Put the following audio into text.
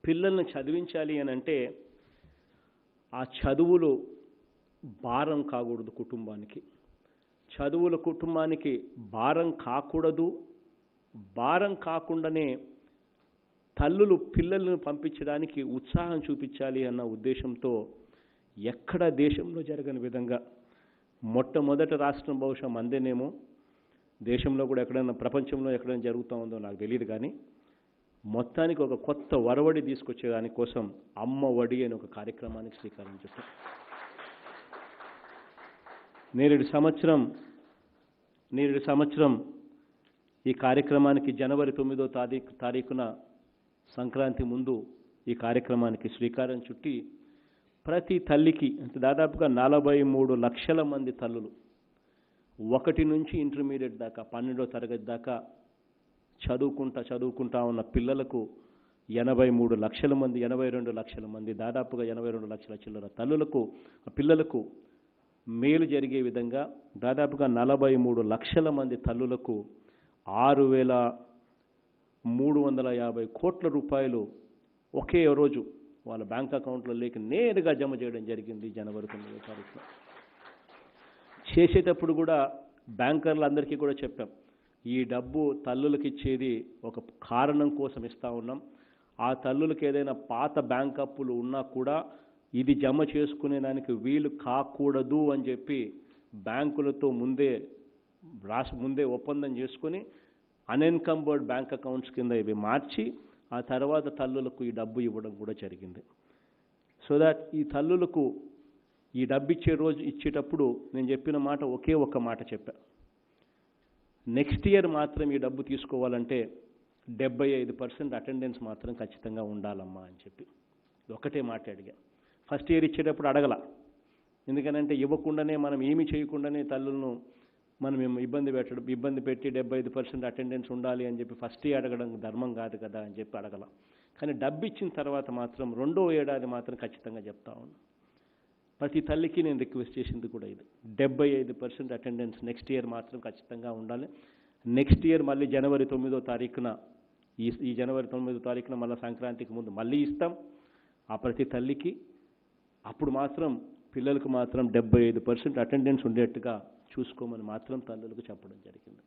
పిల్లల్ని చదివించాలి అని అంటే ఆ చదువులు భారం కాకూడదు కుటుంబానికి. చదువుల కుటుంబానికి భారం కాకూడదు. భారం కాకుండానే తల్లులు పిల్లలను పంపించడానికి ఉత్సాహం చూపించాలి అన్న ఉద్దేశంతో ఎక్కడ దేశంలో జరగని విధంగా మొట్టమొదటి రాష్ట్రం బహుశా మందేనేమో, దేశంలో కూడా ఎక్కడైనా ప్రపంచంలో ఎక్కడైనా జరుగుతూ ఉందో నాకు తెలియదు, కానీ మొత్తానికి ఒక కొత్త వరవడి తీసుకొచ్చే దానికోసం అమ్మ ఒడి అనే ఒక కార్యక్రమానికి శ్రీకారం చుట్టాం. నేరేడు సంవత్సరం ఈ కార్యక్రమానికి జనవరి 9వ తారీఖున సంక్రాంతి ముందు ఈ కార్యక్రమానికి శ్రీకారం చుట్టి ప్రతి తల్లికి అంటే దాదాపుగా 43 లక్షల మంది తల్లులు 1 నుంచి ఇంటర్మీడియట్ దాకా 12వ తరగతి దాకా చదువుకుంటా ఉన్న పిల్లలకు 83 లక్షల మంది 82 లక్షల మంది దాదాపుగా 82 లక్షల చిల్లర పిల్లలకు మేలు జరిగే విధంగా దాదాపుగా 43 లక్షల మంది తల్లులకు 6,350 కోట్ల రూపాయలు ఒకే రోజు వాళ్ళ బ్యాంక్ అకౌంట్లో లేక నేరుగా జమ చేయడం జరిగింది జనవరి 9వ తారీఖున. చేసేటప్పుడు కూడా బ్యాంకర్లందరికీ కూడా చెప్పాం, ఈ డబ్బు తల్లులకు ఇచ్చేది ఒక కారణం కోసం ఇస్తూ ఉన్నాం. ఆ తల్లులకు ఏదైనా పాత బ్యాంక్ అప్పులు ఉన్నా కూడా ఇది జమ చేసుకునేదానికి వీలు కాకూడదు అని చెప్పి బ్యాంకులతో ముందే ఒప్పందం చేసుకొని అన్ఎన్కంబర్డ్ బ్యాంక్ అకౌంట్స్ కింద ఇవి మార్చి ఆ తర్వాత తల్లులకు ఈ డబ్బు ఇవ్వడం కూడా జరిగింది. సో దాట్ ఈ తల్లులకు ఈ డబ్బు ఇచ్చేటప్పుడు నేను చెప్పిన మాట ఒకే ఒక్క మాట చెప్పా, నెక్స్ట్ ఇయర్ మాత్రం ఈ డబ్బు తీసుకోవాలంటే 75% అటెండెన్స్ మాత్రం ఖచ్చితంగా ఉండాలమ్మా అని చెప్పి ఒకటే మాట అడిగా. ఫస్ట్ ఇయర్ ఇచ్చేటప్పుడు అడగల, ఎందుకనంటే ఇవ్వకుండానే మనం ఏమీ చేయకుండానే తల్లులను మనం ఇబ్బంది పెట్టి 75% అటెండెన్స్ ఉండాలి అని చెప్పి ఫస్ట్ ఇయర్ అడగడం ధర్మం కాదు కదా అని చెప్పి అడగల. కానీ డబ్బు ఇచ్చిన తర్వాత మాత్రం 2వ ఏడాది మాత్రం ఖచ్చితంగా చెప్తా ఉన్నాను. ప్రతి తల్లికి నేను రిక్వెస్ట్ చేసింది కూడా ఇది, 75% అటెండెన్స్ నెక్స్ట్ ఇయర్ మాత్రం ఖచ్చితంగా ఉండాలి. నెక్స్ట్ ఇయర్ మళ్ళీ జనవరి 9వ తారీఖున ఈ జనవరి 9వ తారీఖున మళ్ళీ సంక్రాంతికి ముందు మళ్ళీ ఇస్తాం ఆ ప్రతి తల్లికి. అప్పుడు మాత్రం పిల్లలకు మాత్రం 75% అటెండెన్స్ ఉండేట్టుగా చూసుకోమని మాత్రం తల్లులకు చెప్పడం జరిగింది.